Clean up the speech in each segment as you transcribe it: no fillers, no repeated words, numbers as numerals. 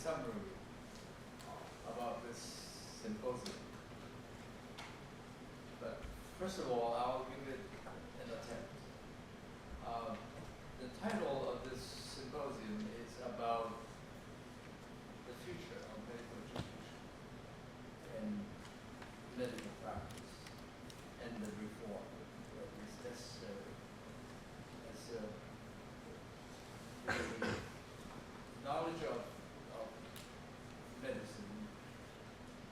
summary about this symposium. But first of all, I'll give it an attempt. The title of this symposium is about the future of medical education and medical practice and the reform that is necessary as the knowledge of medicine,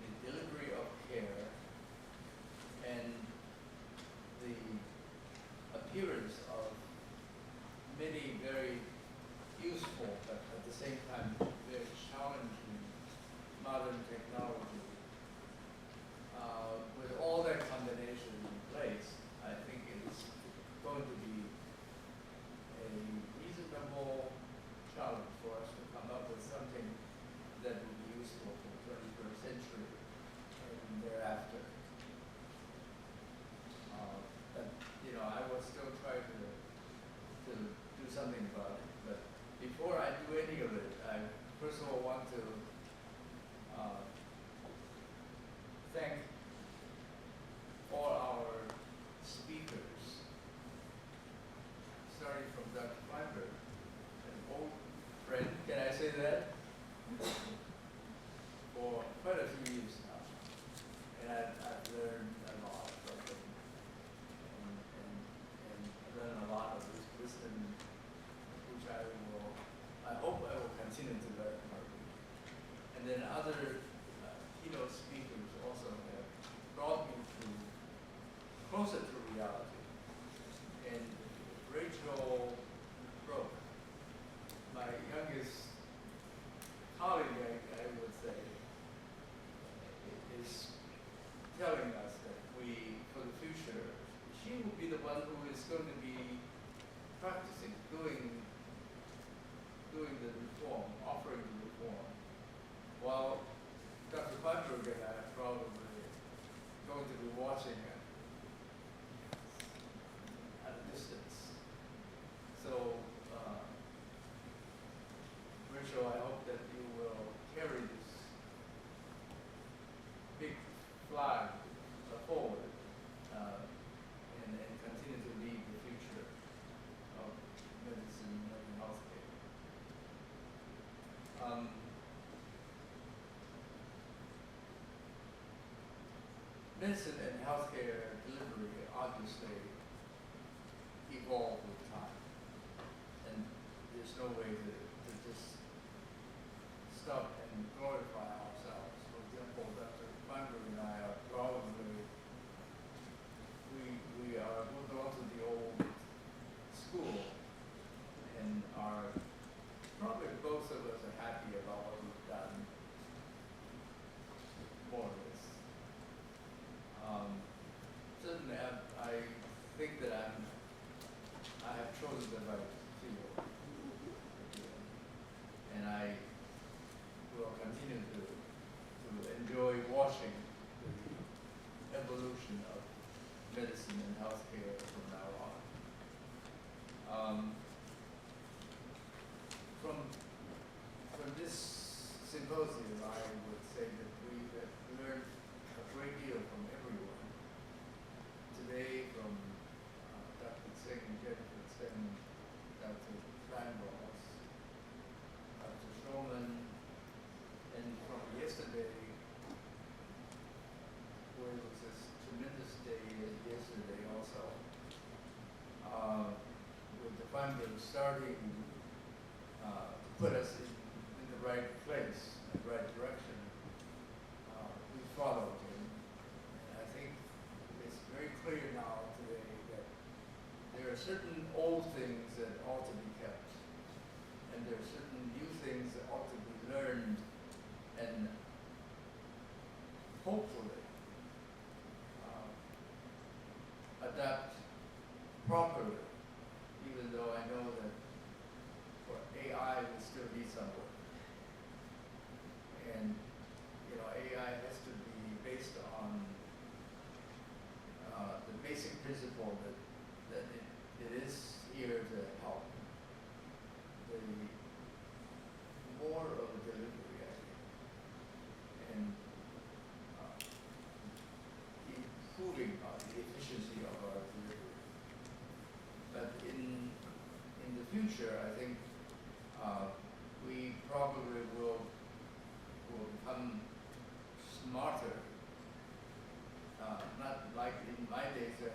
the delivery of care, and the appearance of many very useful but at the same time very challenging modern technology. With all that combination in place, I think it is going to be a reasonable challenge for us to come up with something that will be useful for the 21st century and thereafter. But I will still try to do something about it. But before I do any of it, I first of all want to thank all our speakers, starting from Dr. Feinberg, an old friend, can I say that? For quite a few years now. And I've learned a lot from him and learned a lot of his wisdom, which I hope I will continue to learn from him. And then other keynote speakers also have brought me closer to reality. And Rachel Brook, my youngest colleague, I would say, is telling us that for the future, she will be the one who is going to be practicing, doing the reform, offering the reform, while Dr. Feinberg and I are probably going to be watching it at a distance. So, Rachel, I hope that you will carry this big flag forward and continue to lead the future of medicine and healthcare. Medicine and healthcare delivery obviously evolve with time, and there's no way to just stop and glorify ourselves. For example, Dr. Feinberg and I are probably, we are moving on to the old school and are probably both of us are happy about what we've done, more or less. Certainly, I think that I have chosen the right field, and I will continue to enjoy watching the evolution of medicine and healthcare from now on. From this symposium, I would say that we have learned a great deal from everyone. Today, from Dr. Tseng, Jennifer Tseng, Dr. Kleinross, Dr. Schroman, and from yesterday, where it was this tremendous day yesterday also, with the Feinberg starting to put us in the right place, in the right direction. We followed him. And I think it's very clear now today that there are certain old things that ought to be kept, and there are certain new things that ought to be learned and hopefully adapt properly, even though I know that for AI will still be some work. And AI has to be based on the basic principle that it is here to help. The more of a delivery, I future, I think we probably will become smarter. Not like in my days, we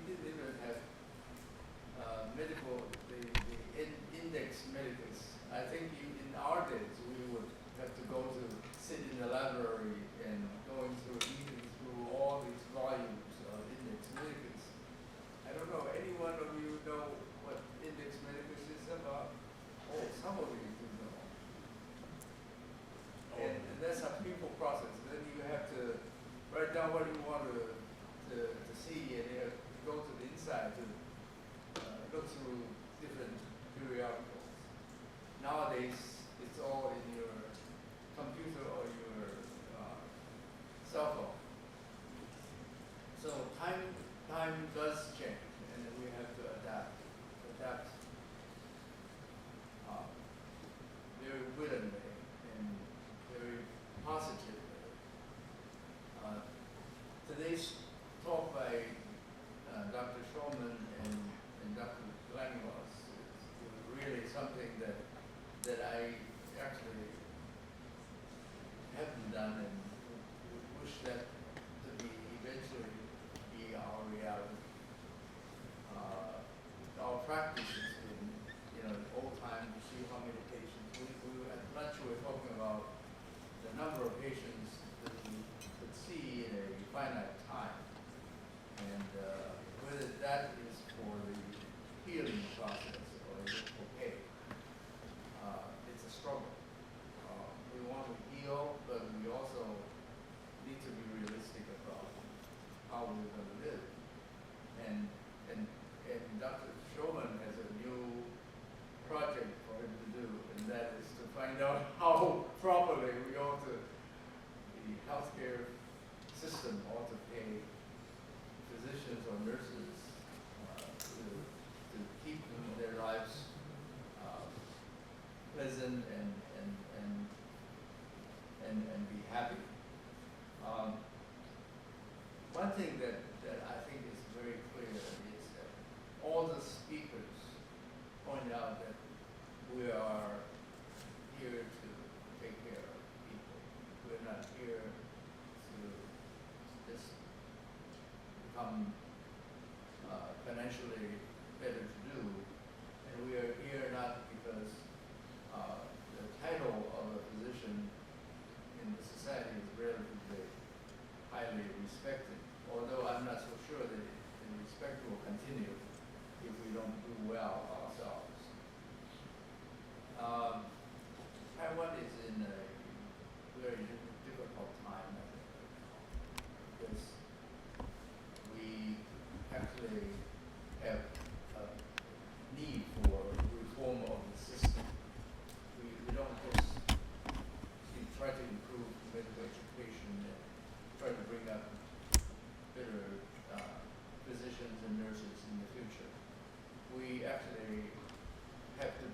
didn't even have the index medicus. I think in our days we would have to go to sit in the library and going through, reading through all these volumes of index medicus. I don't know, any one of you know what index medicus is about? Oh, some of you do know. And that's a people process. Then you have to write down what you want to see, and you have to go to the inside to look through different periodicals. Nowadays, it's all in your computer or your cell phone. So time does change, and we have to adapt very willingly and very positively. Today's talk by Dr. Shulman and Dr. Langlois is really something that I actually haven't done, and wish that to eventually be our reality. Our practice has been, old time, you see how many patients. At lunch we were talking about the number of patients that we could see in a finite time, and whether that is for the healing process or is it for pay. It's a struggle. We want to heal, but we also need to be realistic about how we're going to live. And Dr. Shulman has a new project for him to do, and that is to find out how properly the healthcare system ought to pay physicians or nurses to keep their lives pleasant and be happy. One thing that I think is very clear is that all the speakers point out that we are here to take care of people. We're not here to just become financially better to do. And we are here not because the title of a physician in the society is relatively highly respected, although I'm not so sure that the respect will continue if we don't do well ourselves. Taiwan is in a very difficult time, I think, right now, because we actually have a need for reform of the system. We don't just try to improve medical education and try to bring up better physicians and nurses in the future. We actually have to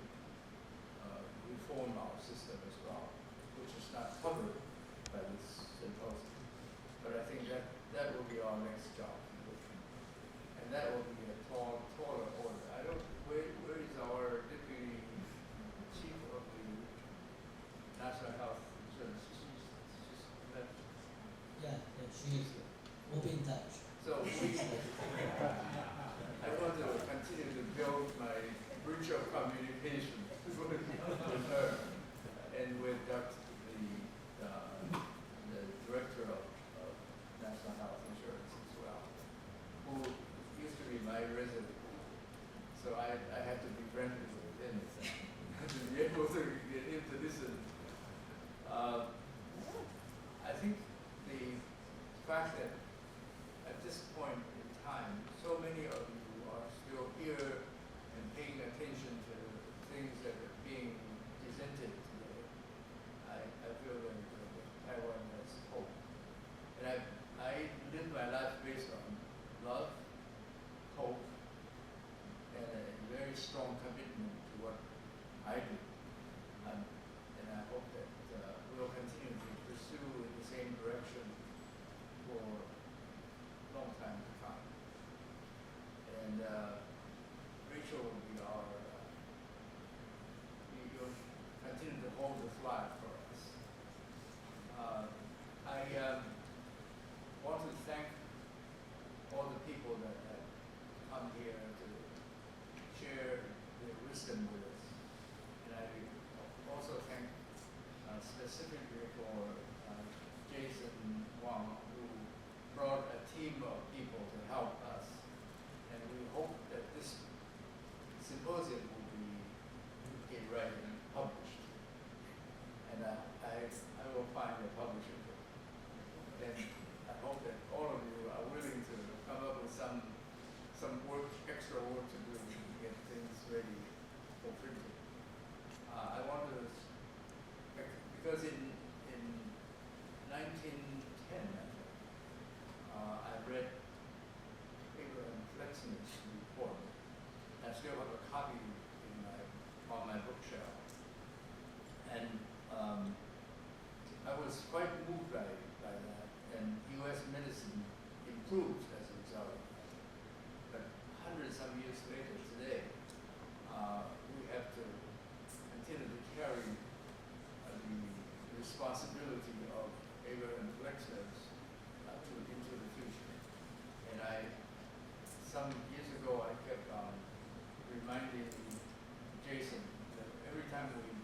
reform our system as well, which is not covered by this symposium. But I think that will be our next job, and that will be a taller order. I don't. Where is our deputy chief of the National Health Insurance? She's left. Yeah, she is. We'll be in touch. So I want to continue to build my bridge of communication with her and with the director of National Health Insurance as well, who used to be my resident. So I have to be friendly with him to be able to get him to listen. I think the fact that at this point in time, so many of you are still here and paying attention to things that are being presented today. I feel that Taiwan has hope. And I live my life based on love, hope, and a very strong commitment to what I do. And I hope that we'll continue to pursue in the same direction for a long time to come. And Rachel will be our years later, today, we have to continue to carry the responsibility of Abraham Flexner's into the future. And some years ago, I kept reminding Jason that every time we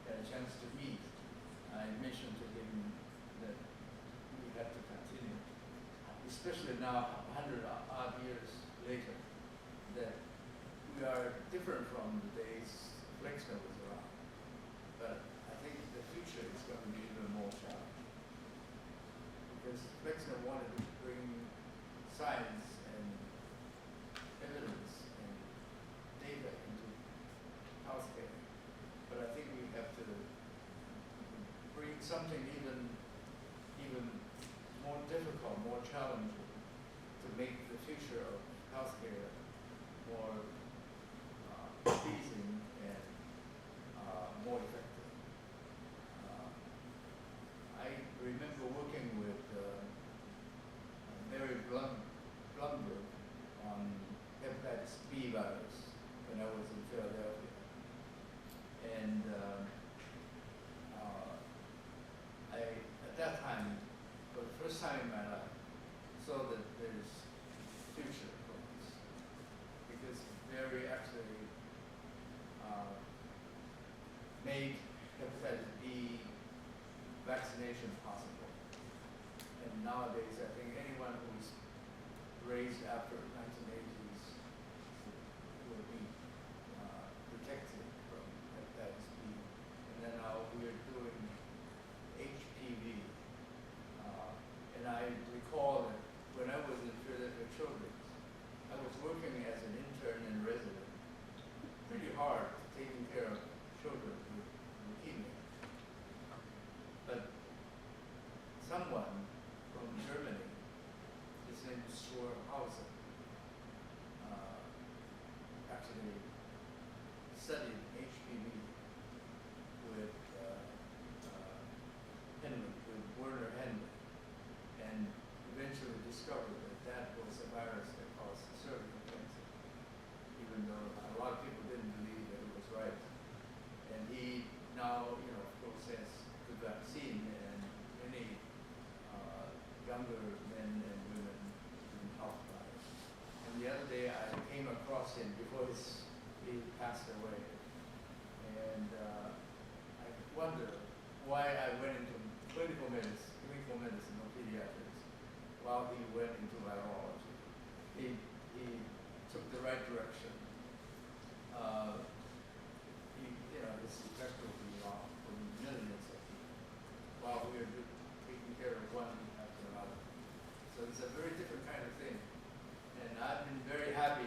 had a chance to meet, I mentioned to him that we have to continue, especially now, 100 odd years later, that we are different from the days Flexner was around. But I think the future is going to be even more challenging. Because Flexner wanted to bring science and evidence and data into healthcare. But I think we have to bring something even more difficult, more challenging, to make the future of healthcare more pleasing and more effective. I remember working with Mary Blumberg on hepatitis B virus when I was in Philadelphia. And at that time, for the first time in my life, saw that there's future for us. Because Mary actually made hepatitis B vaccination possible. And nowadays, I think anyone who's raised after 1980s will be protected from hepatitis B. And then now we are doing HPV. And I recall that when I was in Philadelphia Children's, I was working as an intern and resident, pretty hard taking care of children with leukemia. But someone from Germany, his name is Schwarhausen, actually studied HPV with Werner Henle, and eventually discovered that that was a virus that caused cervical cancer, even though a lot of people didn't believe that it was right. And he now, of course, has the vaccine, and many younger men and women in health lives. And the other day, I came across him before he passed away, and I wonder why I went into clinical medicine or pediatrics while he went into virology. He took the right direction. This effect will be off for millions of people while we are taking care of one after another. So it's a very different kind of thing. And I've been very happy